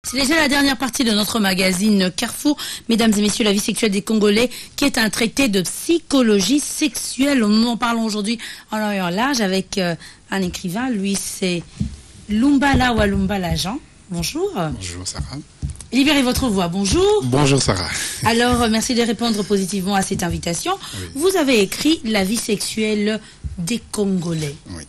C'est déjà la dernière partie de notre magazine Carrefour, mesdames et messieurs, la vie sexuelle des Congolais, qui est un traité de psychologie sexuelle. Nous en parlons aujourd'hui en long et en large avec un écrivain. Lui, c'est Lumbala Walumbala Jean. Bonjour. Bonjour Sarah. Libérez votre voix. Bonjour. Bonjour Sarah. Alors, merci de répondre positivement à cette invitation. Oui. Vous avez écrit La vie sexuelle des Congolais. Oui.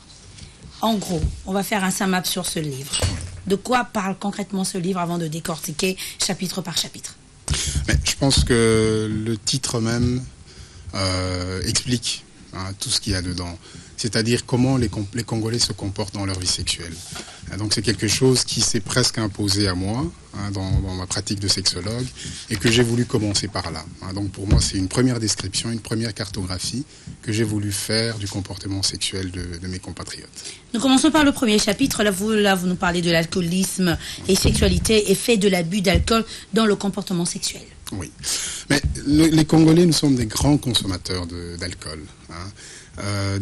En gros, on va faire un sum-up sur ce livre. Oui. De quoi parle concrètement ce livre avant de décortiquer chapitre par chapitre? Mais je pense que le titre même explique tout ce qu'il y a dedans. C'est-à-dire comment les Congolais se comportent dans leur vie sexuelle. Donc c'est quelque chose qui s'est presque imposé à moi dans ma pratique de sexologue et que j'ai voulu commencer par là. Donc pour moi c'est une première description, une première cartographie que j'ai voulu faire du comportement sexuel de mes compatriotes. Nous commençons par le premier chapitre. Là vous nous parlez de l'alcoolisme et sexualité, effet de l'abus d'alcool dans le comportement sexuel. Oui, mais les Congolais, nous sommes des grands consommateurs d'alcool.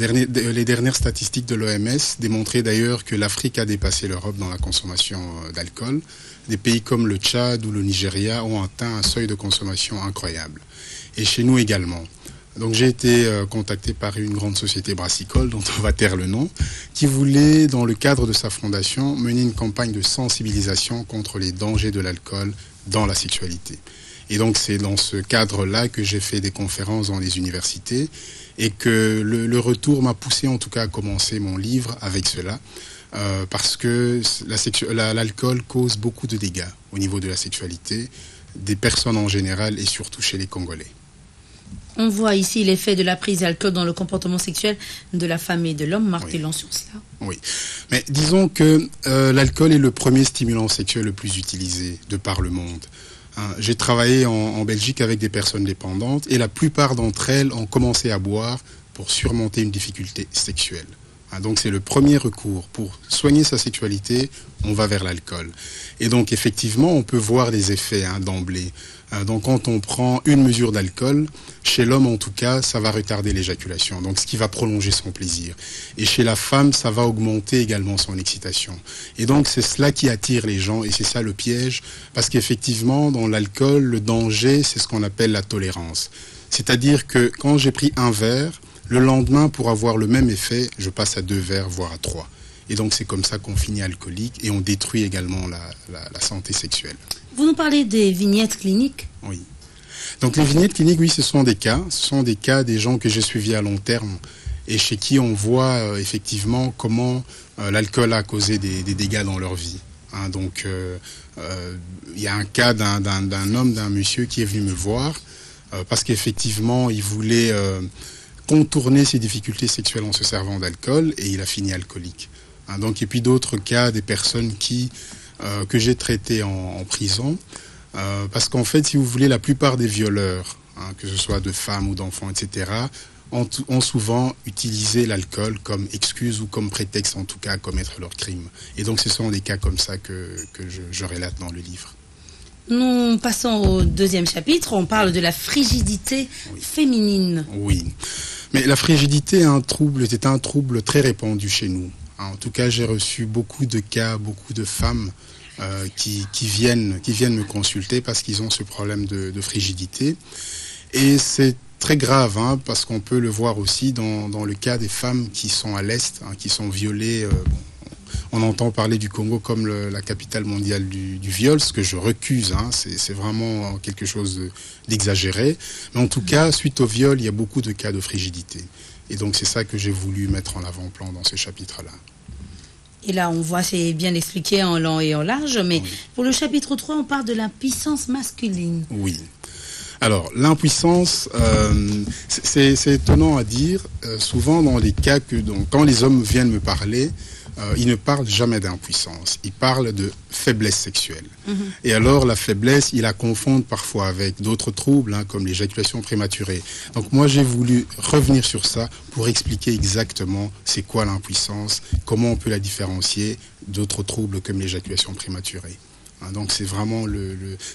Les dernières statistiques de l'OMS démontraient d'ailleurs que l'Afrique a dépassé l'Europe dans la consommation d'alcool. Des pays comme le Tchad ou le Nigeria ont atteint un seuil de consommation incroyable. Et chez nous également. Donc j'ai été contacté par une grande société brassicole, dont on va taire le nom, qui voulait, dans le cadre de sa fondation, mener une campagne de sensibilisation contre les dangers de l'alcool dans la sexualité. Et donc c'est dans ce cadre-là que j'ai fait des conférences dans les universités et que le retour m'a poussé en tout cas à commencer mon livre avec cela parce que l'alcool cause beaucoup de dégâts au niveau de la sexualité des personnes en général et surtout chez les Congolais. On voit ici l'effet de la prise d'alcool dans le comportement sexuel de la femme et de l'homme, martelant sur cela. Oui, mais disons que l'alcool est le premier stimulant sexuel le plus utilisé de par le monde. J'ai travaillé en Belgique avec des personnes dépendantes et la plupart d'entre elles ont commencé à boire pour surmonter une difficulté sexuelle. Donc c'est le premier recours. Pour soigner sa sexualité, on va vers l'alcool. Et donc effectivement, on peut voir des effets d'emblée. Donc quand on prend une mesure d'alcool, chez l'homme en tout cas, ça va retarder l'éjaculation, donc ce qui va prolonger son plaisir. Et chez la femme, ça va augmenter également son excitation. Et donc c'est cela qui attire les gens et c'est ça le piège, parce qu'effectivement dans l'alcool, le danger, c'est ce qu'on appelle la tolérance. C'est-à-dire que quand j'ai pris un verre, le lendemain, pour avoir le même effet, je passe à 2 verres, voire à 3. Et donc c'est comme ça qu'on finit alcoolique et on détruit également la santé sexuelle. Vous nous parlez des vignettes cliniques? Oui. Donc les vignettes cliniques, oui, ce sont des cas. Ce sont des cas des gens que j'ai suivis à long terme et chez qui on voit effectivement comment l'alcool a causé des dégâts dans leur vie. Donc il y a un cas d'un homme, d'un monsieur qui est venu me voir parce qu'effectivement il voulait contourner ses difficultés sexuelles en se servant d'alcool et il a fini alcoolique. Donc, et puis d'autres cas, des personnes que j'ai traitées en prison, parce qu'en fait, si vous voulez, la plupart des violeurs, que ce soit de femmes ou d'enfants, etc., ont souvent utilisé l'alcool comme excuse ou comme prétexte, en tout cas, à commettre leurs crimes. Et donc, ce sont des cas comme ça que je relate dans le livre. Nous passons au deuxième chapitre, on parle de la frigidité féminine. Oui, mais la frigidité est un trouble très répandu chez nous. En tout cas, j'ai reçu beaucoup de cas, beaucoup de femmes qui viennent me consulter parce qu'ils ont ce problème de frigidité. Et c'est très grave, parce qu'on peut le voir aussi dans le cas des femmes qui sont à l'Est, qui sont violées. On entend parler du Congo comme la capitale mondiale du viol, ce que je recuse. C'est vraiment quelque chose d'exagéré. Mais en tout cas, suite au viol, il y a beaucoup de cas de frigidité. Et donc, c'est ça que j'ai voulu mettre en avant-plan dans ce chapitre-là. Et là, on voit, c'est bien expliqué en long et en large. Mais oui. Pour le chapitre 3, on parle de l'impuissance masculine. Oui. Alors, l'impuissance, c'est étonnant à dire. Souvent, dans les cas quand les hommes viennent me parler, ils ne parlent jamais d'impuissance, ils parlent de faiblesse sexuelle. Et alors la faiblesse, ils la confondent parfois avec d'autres troubles, comme l'éjaculation prématurée. Donc moi j'ai voulu revenir sur ça pour expliquer exactement c'est quoi l'impuissance, comment on peut la différencier d'autres troubles comme l'éjaculation prématurée. Donc c'est vraiment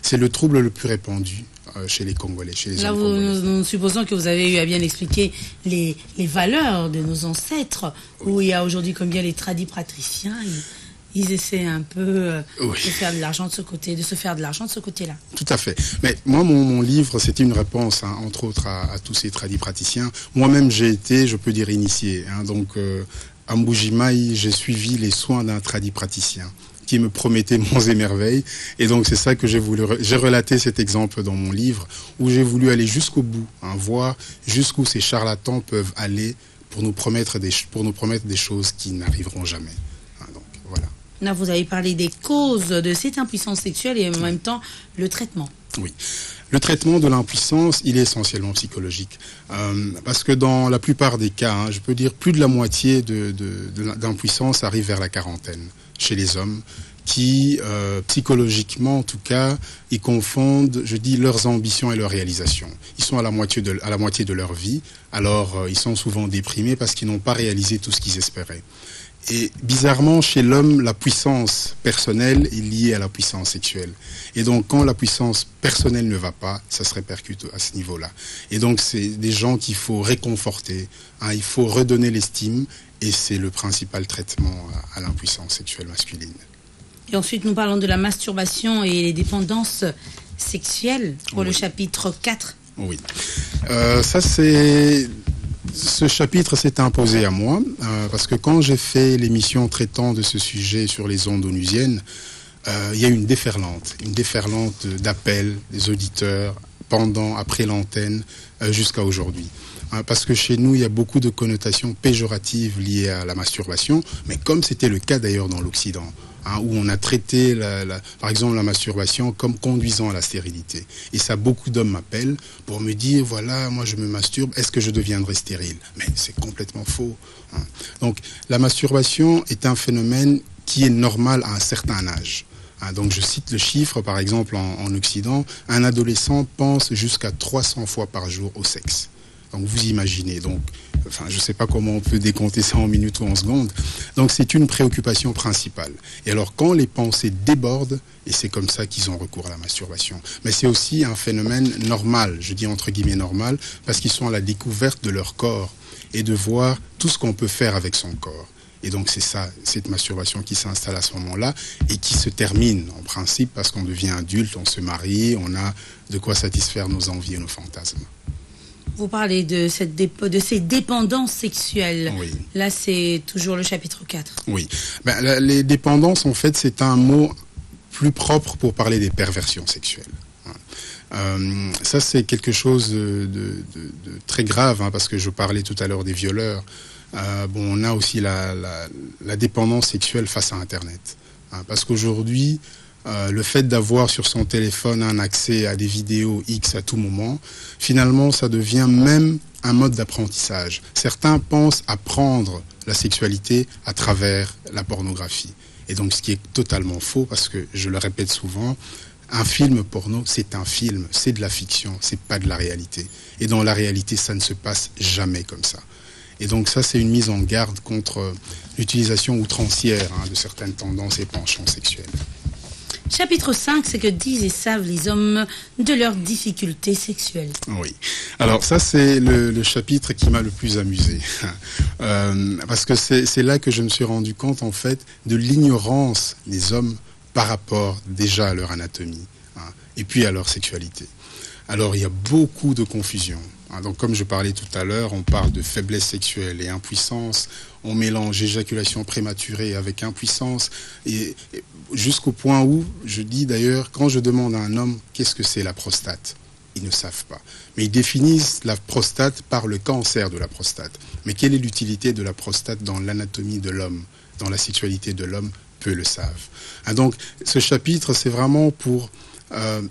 c'est le trouble le plus répandu chez les Congolais, chez les hommes congolais. Nous supposons que vous avez eu à bien expliquer les valeurs de nos ancêtres, où il y a aujourd'hui combien les tradis patriciens, ils essaient un peu de faire de l'argent de ce côté, de se faire de l'argent de ce côté-là. Tout à fait. Mais moi, mon livre, c'était une réponse, hein, entre autres, à tous ces tradipraticiens. Moi-même, j'ai été, je peux dire, initié. Hein, donc, à Mbujimaï, j'ai suivi les soins d'un tradipraticien qui me promettait monts et merveilles. Et donc, c'est ça que j'ai voulu... J'ai relaté cet exemple dans mon livre, où j'ai voulu aller jusqu'au bout, hein, voir jusqu'où ces charlatans peuvent aller pour nous promettre des choses qui n'arriveront jamais. Hein, donc, voilà. Là, vous avez parlé des causes de cette impuissance sexuelle et en même temps, le traitement. Oui. Le traitement de l'impuissance, il est essentiellement psychologique. Parce que dans la plupart des cas, hein, je peux dire plus de la moitié d'impuissance arrive vers la quarantaine chez les hommes qui, psychologiquement en tout cas, ils confondent, je dis, leurs ambitions et leurs réalisations. Ils sont à la moitié de leur vie, alors ils sont souvent déprimés parce qu'ils n'ont pas réalisé tout ce qu'ils espéraient. Et bizarrement, chez l'homme, la puissance personnelle est liée à la puissance sexuelle. Et donc, quand la puissance personnelle ne va pas, ça se répercute à ce niveau-là. Et donc, c'est des gens qu'il faut réconforter, hein, il faut redonner l'estime, et c'est le principal traitement à l'impuissance sexuelle masculine. Et ensuite, nous parlons de la masturbation et les dépendances sexuelles pour le chapitre 4. Oui. Ce chapitre s'est imposé à moi parce que quand j'ai fait l'émission traitant de ce sujet sur les ondes onusiennes, il y a eu une déferlante d'appels des auditeurs après l'antenne jusqu'à aujourd'hui. Parce que chez nous, il y a beaucoup de connotations péjoratives liées à la masturbation, mais comme c'était le cas d'ailleurs dans l'Occident, hein, où on a traité, par exemple, la masturbation comme conduisant à la stérilité. Et ça, beaucoup d'hommes m'appellent pour me dire, voilà, moi je me masturbe, est-ce que je deviendrai stérile? Mais c'est complètement faux. Hein. Donc, la masturbation est un phénomène qui est normal à un certain âge. Hein, donc, je cite le chiffre, par exemple, en Occident, un adolescent pense jusqu'à 300 fois par jour au sexe. Donc vous imaginez, je ne sais pas comment on peut décompter ça en minutes ou en secondes. Donc c'est une préoccupation principale. Et alors quand les pensées débordent, et c'est comme ça qu'ils ont recours à la masturbation. Mais c'est aussi un phénomène normal, je dis entre guillemets normal, parce qu'ils sont à la découverte de leur corps et de voir tout ce qu'on peut faire avec son corps. Et donc c'est ça, cette masturbation qui s'installe à ce moment-là et qui se termine en principe parce qu'on devient adulte, on se marie, on a de quoi satisfaire nos envies et nos fantasmes. Vous parlez de ces dépendances sexuelles. Oui. Là, c'est toujours le chapitre 4. Oui. Les dépendances, en fait, c'est un mot plus propre pour parler des perversions sexuelles. Ça, c'est quelque chose de très grave, hein, parce que je parlais tout à l'heure des violeurs. On a aussi la dépendance sexuelle face à Internet. Hein, parce qu'aujourd'hui, le fait d'avoir sur son téléphone un accès à des vidéos X à tout moment, finalement, ça devient même un mode d'apprentissage. Certains pensent apprendre la sexualité à travers la pornographie. Et donc, ce qui est totalement faux, parce que, je le répète souvent, un film porno, c'est un film, c'est de la fiction, c'est pas de la réalité. Et dans la réalité, ça ne se passe jamais comme ça. Et donc ça, c'est une mise en garde contre l'utilisation outrancière, hein, de certaines tendances et penchants sexuels. Chapitre 5, c'est que disent et savent les hommes de leurs difficultés sexuelles. Oui. Alors ça, c'est le chapitre qui m'a le plus amusé. Parce que c'est là que je me suis rendu compte, en fait, de l'ignorance des hommes par rapport déjà à leur anatomie, hein, et puis à leur sexualité. Alors, il y a beaucoup de confusion. Donc, comme je parlais tout à l'heure, on parle de faiblesse sexuelle et impuissance. On mélange éjaculation prématurée avec impuissance. Et jusqu'au point où, je dis d'ailleurs, quand je demande à un homme qu'est-ce que c'est la prostate, ils ne savent pas. Mais ils définissent la prostate par le cancer de la prostate. Mais quelle est l'utilité de la prostate dans l'anatomie de l'homme, dans la sexualité de l'homme? Peu le savent. Donc, ce chapitre, c'est vraiment pour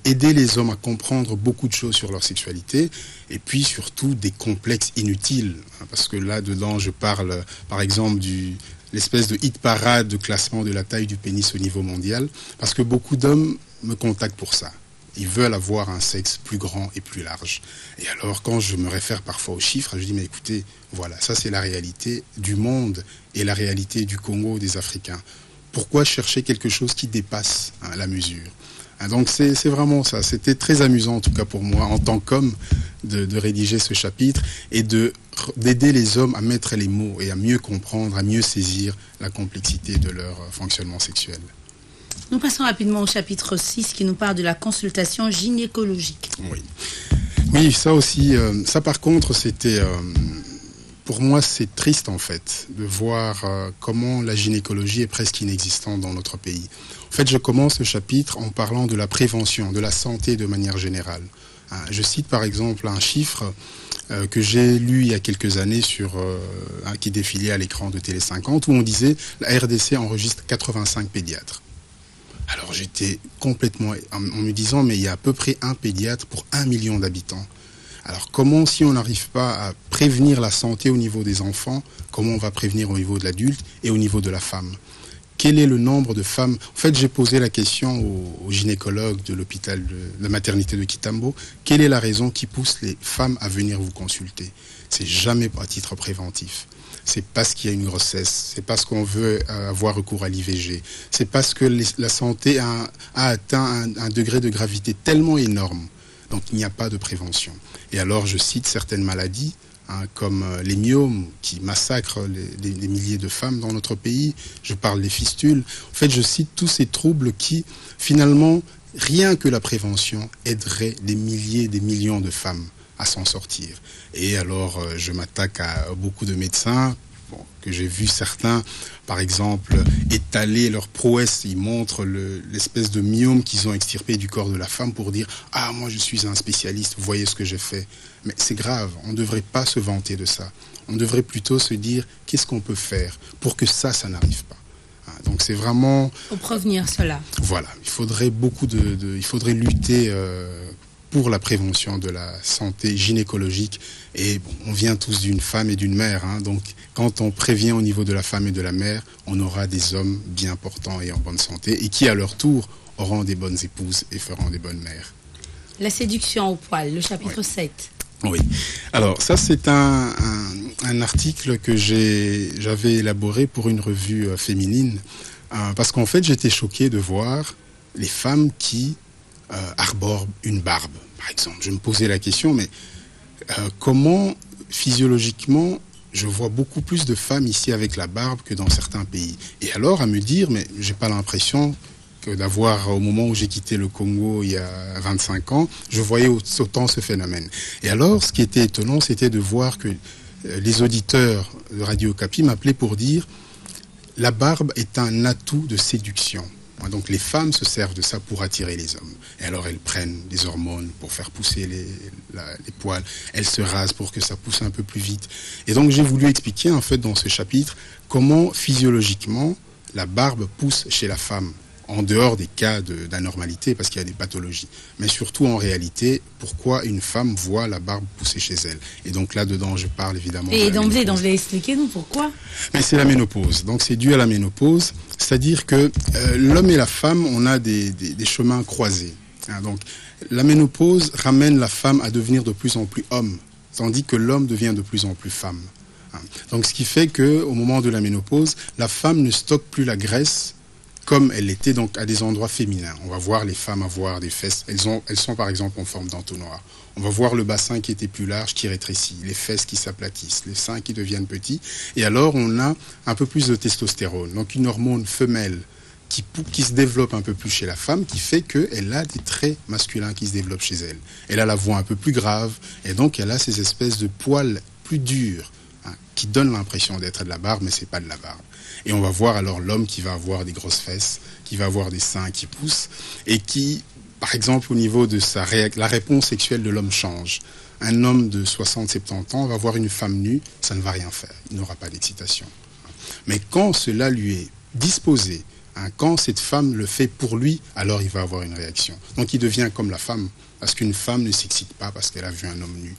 aider les hommes à comprendre beaucoup de choses sur leur sexualité et puis surtout des complexes inutiles. Parce que là-dedans, je parle par exemple l'espèce de hit parade de classement de la taille du pénis au niveau mondial, parce que beaucoup d'hommes me contactent pour ça. Ils veulent avoir un sexe plus grand et plus large. Et alors, quand je me réfère parfois aux chiffres, je dis, mais écoutez, voilà, ça c'est la réalité du monde et la réalité du Congo, des Africains. Pourquoi chercher quelque chose qui dépasse, hein, la mesure? Donc c'est vraiment ça. C'était très amusant, en tout cas pour moi, en tant qu'homme, de rédiger ce chapitre et d'aider les hommes à mettre les mots et à mieux comprendre, à mieux saisir la complexité de leur fonctionnement sexuel. Nous passons rapidement au chapitre 6 qui nous parle de la consultation gynécologique. Oui, ça aussi, ça par contre, c'était... pour moi, c'est triste en fait de voir comment la gynécologie est presque inexistante dans notre pays. En fait, je commence le chapitre en parlant de la prévention, de la santé de manière générale. Je cite par exemple un chiffre que j'ai lu il y a quelques années qui défilait à l'écran de Télé 50 où on disait la RDC enregistre 85 pédiatres. Alors j'étais complètement en me disant mais il y a à peu près un pédiatre pour 1 million d'habitants. Alors comment, si on n'arrive pas à prévenir la santé au niveau des enfants, comment on va prévenir au niveau de l'adulte et au niveau de la femme? Quel est le nombre de femmes? En fait, j'ai posé la question au gynécologue de l'hôpital de la maternité de Kitambo. Quelle est la raison qui pousse les femmes à venir vous consulter? C'est jamais à titre préventif. C'est parce qu'il y a une grossesse, c'est parce qu'on veut avoir recours à l'IVG, c'est parce que la santé a atteint un degré de gravité tellement énorme. Donc il n'y a pas de prévention. Et alors je cite certaines maladies, comme les myomes qui massacrent des milliers de femmes dans notre pays. Je parle des fistules. En fait, je cite tous ces troubles qui, finalement, rien que la prévention aiderait des milliers, des millions de femmes à s'en sortir. Et alors, je m'attaque à beaucoup de médecins, que j'ai vu certains, par exemple, étaler leur prouesse. Ils montrent l'espèce de myome qu'ils ont extirpé du corps de la femme pour dire « Ah, moi je suis un spécialiste, vous voyez ce que j'ai fait ». Mais c'est grave, on ne devrait pas se vanter de ça. On devrait plutôt se dire « Qu'est-ce qu'on peut faire pour que ça n'arrive pas ». Donc c'est vraiment... Pour prévenir cela. Voilà, il faudrait il faudrait lutter pour la prévention de la santé gynécologique. Et bon, on vient tous d'une femme et d'une mère, donc quand on prévient au niveau de la femme et de la mère, on aura des hommes bien portants et en bonne santé, et qui à leur tour auront des bonnes épouses et feront des bonnes mères. La séduction au poil, le chapitre 7. Oui, alors ça c'est un article que j'avais élaboré pour une revue féminine, parce qu'en fait j'étais choqué de voir les femmes qui arborent une barbe, par exemple. Je me posais la question, mais comment physiologiquement je vois beaucoup plus de femmes ici avec la barbe que dans certains pays. Et alors à me dire, mais j'ai pas l'impression que d'avoir, au moment où j'ai quitté le Congo il y a 25 ans, je voyais autant ce phénomène. Et alors, ce qui était étonnant, c'était de voir que les auditeurs de Radio Okapi m'appelaient pour dire la barbe est un atout de séduction. Donc les femmes se servent de ça pour attirer les hommes. Et alors elles prennent des hormones pour faire pousser les poils. Elles se rasent pour que ça pousse un peu plus vite. Et donc j'ai voulu expliquer en fait dans ce chapitre comment physiologiquement la barbe pousse chez la femme. En dehors des cas d'anormalité, parce qu'il y a des pathologies. Mais surtout, en réalité, pourquoi une femme voit la barbe pousser chez elle. Et donc là-dedans, je parle évidemment... Et d'emblée, expliquez-nous pourquoi. Mais c'est la ménopause. Donc c'est dû à la ménopause. C'est-à-dire que l'homme et la femme, on a des chemins croisés. Donc la ménopause ramène la femme à devenir de plus en plus homme, tandis que l'homme devient de plus en plus femme. Donc ce qui fait qu'au moment de la ménopause, la femme ne stocke plus la graisse comme elle était donc à des endroits féminins. On va voir les femmes avoir des fesses, elles sont par exemple en forme d'entonnoir. On va voir le bassin qui était plus large, qui rétrécit, les fesses qui s'aplatissent, les seins qui deviennent petits. Et alors on a un peu plus de testostérone, donc une hormone femelle qui se développe un peu plus chez la femme, qui fait qu'elle a des traits masculins qui se développent chez elle. Elle a la voix un peu plus grave, et donc elle a ces espèces de poils plus durs, qui donnent l'impression d'être de la barbe, mais c'est pas de la barbe. Et on va voir alors l'homme qui va avoir des grosses fesses, qui va avoir des seins qui poussent, et qui, par exemple, au niveau de la réponse sexuelle de l'homme change. Un homme de 60-70 ans va voir une femme nue, ça ne va rien faire, il n'aura pas d'excitation. Mais quand cela lui est disposé, quand cette femme le fait pour lui, alors il va avoir une réaction. Donc il devient comme la femme, parce qu'une femme ne s'excite pas parce qu'elle a vu un homme nu.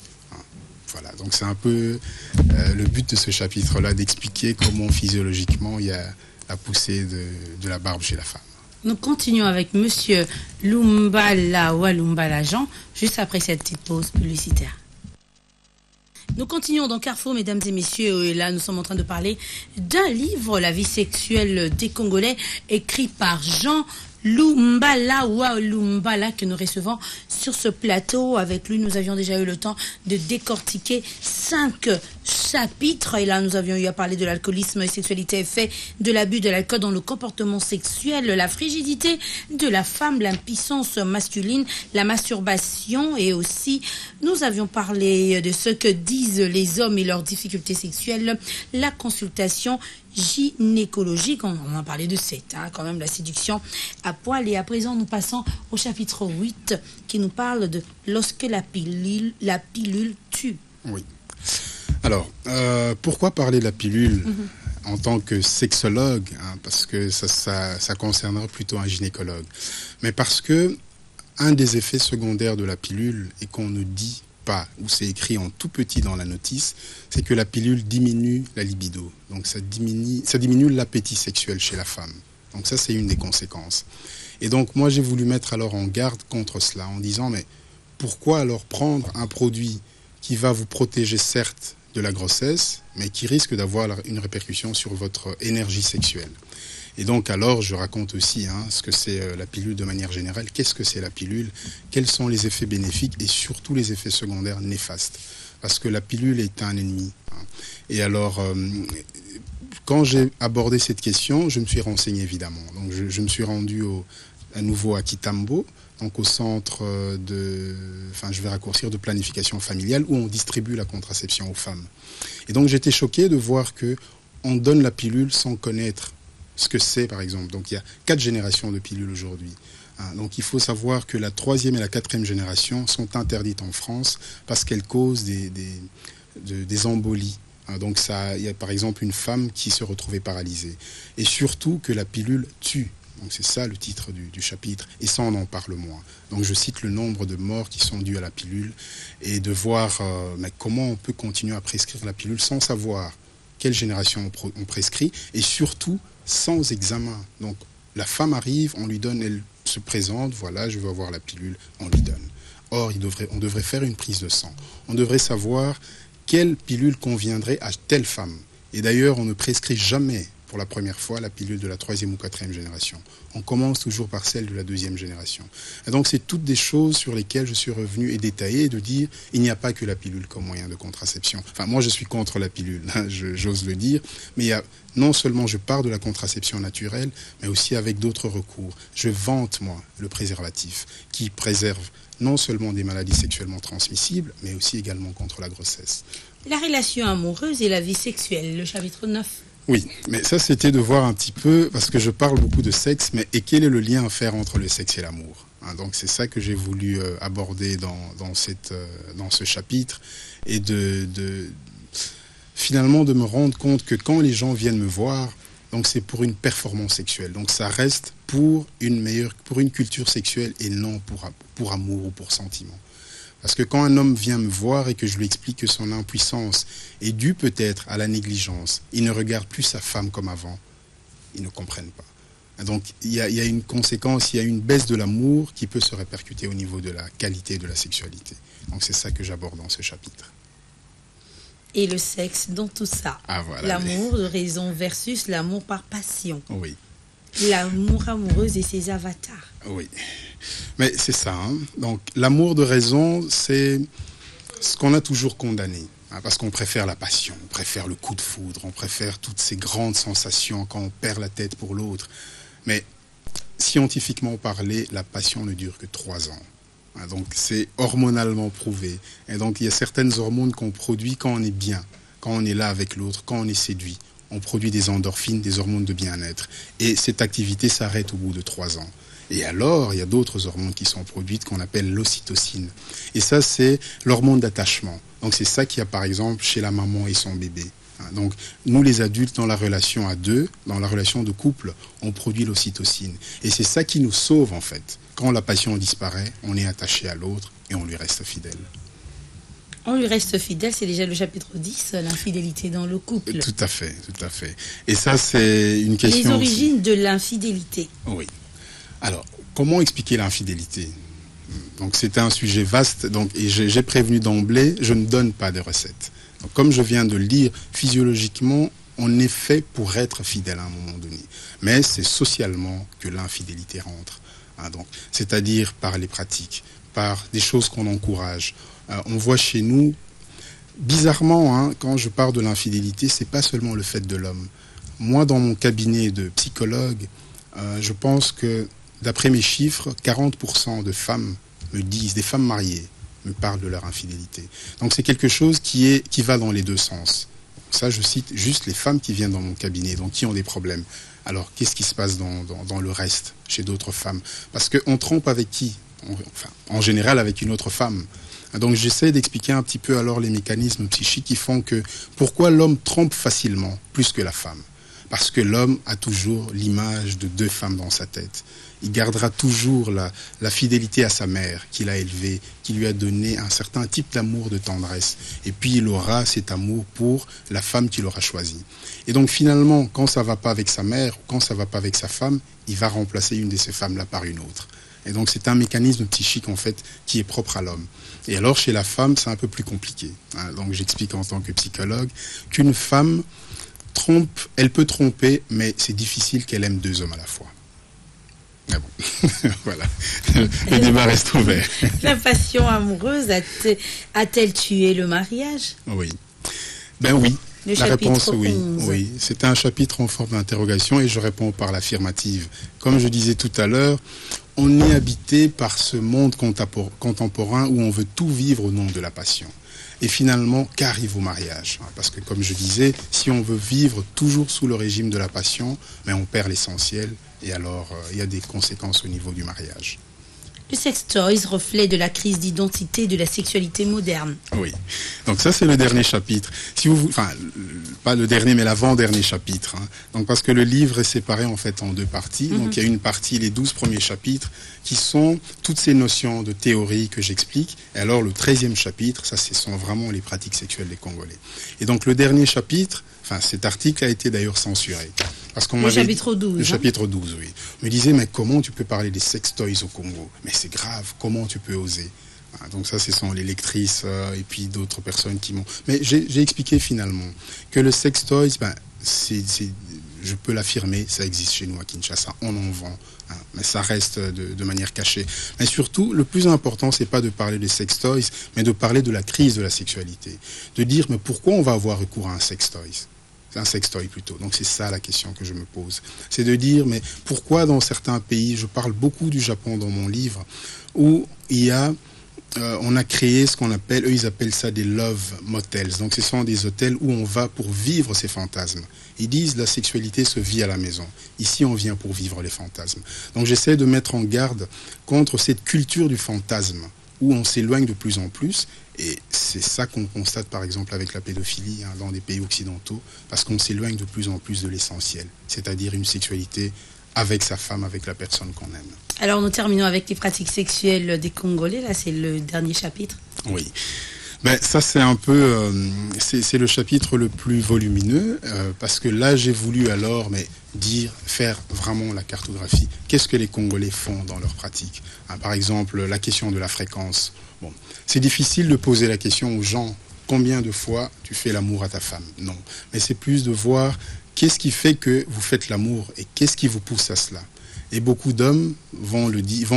Voilà, donc c'est un peu le but de ce chapitre-là, d'expliquer comment physiologiquement il y a la poussée de la barbe chez la femme. Nous continuons avec Monsieur Lumbala Walumbala Jean, juste après cette petite pause publicitaire. Nous continuons dans Carrefour, mesdames et messieurs, et là nous sommes en train de parler d'un livre, La vie sexuelle des Congolais, écrit par Jean Lumbala, Wa Lumbala, que nous recevons sur ce plateau. Avec lui, nous avions déjà eu le temps de décortiquer 5 chapitres. Et là, nous avions eu à parler de l'alcoolisme et sexualité, effet de l'abus de l'alcool dans le comportement sexuel, la frigidité de la femme, l'impuissance masculine, la masturbation, et aussi, nous avions parlé de ce que disent les hommes et leurs difficultés sexuelles, la consultation gynécologique. On a parlé de 7, quand même, la séduction à poil. Et à présent, nous passons au chapitre 8 qui nous parle de lorsque la pilule tue. Oui. Alors, pourquoi parler de la pilule en tant que sexologue, parce que ça concernera plutôt un gynécologue. Mais parce que un des effets secondaires de la pilule, et qu'on ne dit pas, ou c'est écrit en tout petit dans la notice, c'est que la pilule diminue la libido. Donc ça diminue l'appétit sexuel chez la femme. Donc ça, c'est une des conséquences. Et donc moi, j'ai voulu mettre alors en garde contre cela, en disant, mais pourquoi alors prendre un produit qui va vous protéger certes de la grossesse, mais qui risque d'avoir une répercussion sur votre énergie sexuelle. Et donc alors, je raconte aussi ce que c'est la pilule de manière générale, qu'est-ce que c'est la pilule, quels sont les effets bénéfiques et surtout les effets secondaires néfastes. Parce que la pilule est un ennemi. Et alors, quand j'ai abordé cette question, je me suis renseigné évidemment. Donc je me suis rendu à nouveau à Kitambo, donc au centre je vais raccourcir, de planification familiale, où on distribue la contraception aux femmes. Et donc j'étais choqué de voir qu'on donne la pilule sans connaître ce que c'est, par exemple. Donc il y a 4 générations de pilules aujourd'hui. Donc il faut savoir que la 3e et la 4e génération sont interdites en France parce qu'elles causent des embolies. Donc il y a par exemple une femme qui se retrouvait paralysée. Et surtout que la pilule tue. Donc c'est ça le titre du chapitre, et ça on en parle moins. Donc je cite le nombre de morts qui sont dues à la pilule, et de voir comment on peut continuer à prescrire la pilule sans savoir quelle génération on prescrit, et surtout sans examen. Donc la femme arrive, on lui donne, elle se présente, voilà, je veux avoir la pilule, on lui donne. Or, on devrait faire une prise de sang. On devrait savoir quelle pilule conviendrait à telle femme. Et d'ailleurs, on ne prescrit jamais pour la première fois la pilule de la 3e ou 4e génération. On commence toujours par celle de la 2e génération. Et donc c'est toutes des choses sur lesquelles je suis revenu et détaillé, de dire il n'y a pas que la pilule comme moyen de contraception. Enfin, moi je suis contre la pilule, j'ose le dire, mais non seulement je pars de la contraception naturelle, mais aussi avec d'autres recours. Je vante, moi, le préservatif, qui préserve non seulement des maladies sexuellement transmissibles, mais aussi également contre la grossesse. La relation amoureuse et la vie sexuelle, le chapitre 9. Oui, mais ça c'était de voir un petit peu, parce que je parle beaucoup de sexe, mais quel est le lien à faire entre le sexe et l'amour ? Donc c'est ça que j'ai voulu aborder dans ce chapitre, et finalement de me rendre compte que quand les gens viennent me voir, donc c'est pour une performance sexuelle, donc ça reste pour une culture sexuelle et non pour amour ou pour sentiment. Parce que quand un homme vient me voir et que je lui explique que son impuissance est due peut-être à la négligence, il ne regarde plus sa femme comme avant, ils ne comprennent pas. Donc il y a une conséquence, il y a une baisse de l'amour qui peut se répercuter au niveau de la qualité de la sexualité. Donc c'est ça que j'aborde dans ce chapitre. Et le sexe dans tout ça. Voilà. L'amour de raison versus l'amour par passion. Oui. L'amour amoureuse et ses avatars. Oui. Mais c'est ça. Donc l'amour de raison, c'est ce qu'on a toujours condamné. Parce qu'on préfère la passion, on préfère le coup de foudre, on préfère toutes ces grandes sensations quand on perd la tête pour l'autre. Mais scientifiquement parlé, la passion ne dure que 3 ans. Donc c'est hormonalement prouvé. Et donc il y a certaines hormones qu'on produit quand on est bien, quand on est là avec l'autre, quand on est séduit. On produit des endorphines, des hormones de bien-être. Et cette activité s'arrête au bout de 3 ans. Et alors, il y a d'autres hormones qui sont produites qu'on appelle l'ocytocine. Et ça, c'est l'hormone d'attachement. Donc c'est ça qu'il y a par exemple chez la maman et son bébé. Donc nous les adultes, dans la relation à deux, dans la relation de couple, on produit l'ocytocine. Et c'est ça qui nous sauve en fait. Quand la passion disparaît, on est attaché à l'autre et on lui reste fidèle. On lui reste fidèle, c'est déjà le chapitre 10, l'infidélité dans le couple. Tout à fait, tout à fait. Et ça, c'est une question... Les origines de l'infidélité. Oui. Alors, comment expliquer l'infidélité ? Donc, c'est un sujet vaste, et j'ai prévenu d'emblée, je ne donne pas de recettes. Donc, comme je viens de le dire, physiologiquement, on est fait pour être fidèle à un moment donné. Mais c'est socialement que l'infidélité rentre. Donc, c'est-à-dire par les pratiques, par des choses qu'on encourage. On voit chez nous, bizarrement, quand je parle de l'infidélité, c'est pas seulement le fait de l'homme. Moi, dans mon cabinet de psychologue, je pense que, d'après mes chiffres, 40% de femmes me disent, des femmes mariées, me parlent de leur infidélité. Donc c'est quelque chose qui va dans les deux sens. Ça, je cite juste les femmes qui viennent dans mon cabinet, donc qui ont des problèmes. Alors, qu'est-ce qui se passe dans le reste, chez d'autres femmes? Parce qu'on trompe avec qui? En général, avec une autre femme. Donc j'essaie d'expliquer un petit peu alors les mécanismes psychiques qui font que pourquoi l'homme trompe facilement plus que la femme. Parce que l'homme a toujours l'image de deux femmes dans sa tête. Il gardera toujours la fidélité à sa mère qu'il a élevée, qui lui a donné un certain type d'amour, de tendresse. Et puis il aura cet amour pour la femme qu'il aura choisie. Et donc finalement, quand ça ne va pas avec sa mère, ou quand ça ne va pas avec sa femme, il va remplacer une de ces femmes-là par une autre. Et donc c'est un mécanisme psychique en fait qui est propre à l'homme. Et alors chez la femme, c'est un peu plus compliqué. Donc j'explique en tant que psychologue qu'une femme trompe, elle peut tromper, mais c'est difficile qu'elle aime deux hommes à la fois. Ah bon, voilà, le débat reste ouvert. La passion amoureuse a-t-elle tué le mariage? Oui, ben oui. La réponse, oui. Oui, c'est un chapitre en forme d'interrogation et je réponds par l'affirmative. Comme je disais tout à l'heure, on est habité par ce monde contemporain où on veut tout vivre au nom de la passion. Et finalement, qu'arrive au mariage? Parce que comme je disais, si on veut vivre toujours sous le régime de la passion, mais on perd l'essentiel et alors il y a des conséquences au niveau du mariage. Le sex toys, reflet de la crise d'identité de la sexualité moderne. Oui, donc ça c'est le dernier chapitre. Enfin, pas le dernier, mais l'avant-dernier chapitre. Donc parce que le livre est séparé en fait en deux parties. Donc il y a une partie, les 12 premiers chapitres, qui sont toutes ces notions de théorie que j'explique. Et alors le 13e chapitre, ça ce sont vraiment les pratiques sexuelles des Congolais. Et donc le dernier chapitre, cet article a été d'ailleurs censuré. Parce qu'on chapitre 12. Le chapitre 12, oui. On me disait, mais comment tu peux parler des sex toys au Congo? Mais c'est grave, comment tu peux oser? Donc ça, ce sont les lectrices et puis d'autres personnes qui m'ont... Mais j'ai expliqué finalement que le sex toys, je peux l'affirmer, ça existe chez nous à Kinshasa, on en vend. Mais ça reste de manière cachée. Mais surtout, le plus important, c'est pas de parler de sex toys, mais de parler de la crise de la sexualité. De dire, mais pourquoi on va avoir recours à un sex toys? Un sextoy plutôt. Donc c'est ça la question que je me pose. C'est de dire, mais pourquoi dans certains pays, je parle beaucoup du Japon dans mon livre, où on a créé ce qu'on appelle, eux ils appellent ça des love motels. Donc ce sont des hôtels où on va pour vivre ces fantasmes. Ils disent la sexualité se vit à la maison. Ici on vient pour vivre les fantasmes. Donc j'essaie de mettre en garde contre cette culture du fantasme, où on s'éloigne de plus en plus. Et c'est ça qu'on constate par exemple avec la pédophilie dans des pays occidentaux, parce qu'on s'éloigne de plus en plus de l'essentiel, c'est-à-dire une sexualité avec sa femme, avec la personne qu'on aime. Alors nous terminons avec les pratiques sexuelles des Congolais, là c'est le dernier chapitre. Oui. Ça c'est un peu, c'est le chapitre le plus volumineux, parce que là j'ai voulu alors faire vraiment la cartographie. Qu'est-ce que les Congolais font dans leurs pratiques? Par exemple, la question de la fréquence. Bon, c'est difficile de poser la question aux gens, combien de fois tu fais l'amour à ta femme? Non. Mais c'est plus de voir qu'est-ce qui fait que vous faites l'amour et qu'est-ce qui vous pousse à cela. Et beaucoup d'hommes vont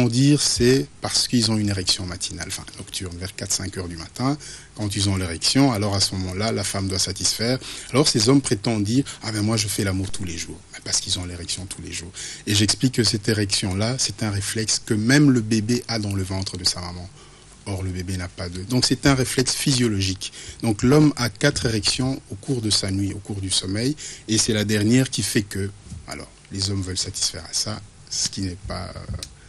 dire c'est parce qu'ils ont une érection matinale, nocturne, vers 4-5 heures du matin. Quand ils ont l'érection, alors à ce moment-là, la femme doit satisfaire. Alors ces hommes prétendent dire moi je fais l'amour tous les jours, parce qu'ils ont l'érection tous les jours. Et j'explique que cette érection-là, c'est un réflexe que même le bébé a dans le ventre de sa maman. Or, le bébé n'a pas d'eux. Donc, c'est un réflexe physiologique. Donc, l'homme a 4 érections au cours de sa nuit, au cours du sommeil. Et c'est la dernière qui fait que, alors, les hommes veulent satisfaire à ça, ce qui n'est pas...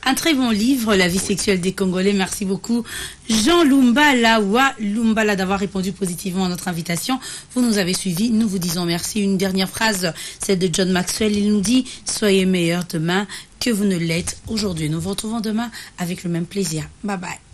Un très bon livre, La vie sexuelle des Congolais. Merci beaucoup, Jean Lumbala, d'avoir répondu positivement à notre invitation. Vous nous avez suivis, nous vous disons merci. Une dernière phrase, celle de John Maxwell. Il nous dit « Soyez meilleurs demain que vous ne l'êtes aujourd'hui ». Nous vous retrouvons demain avec le même plaisir. Bye bye.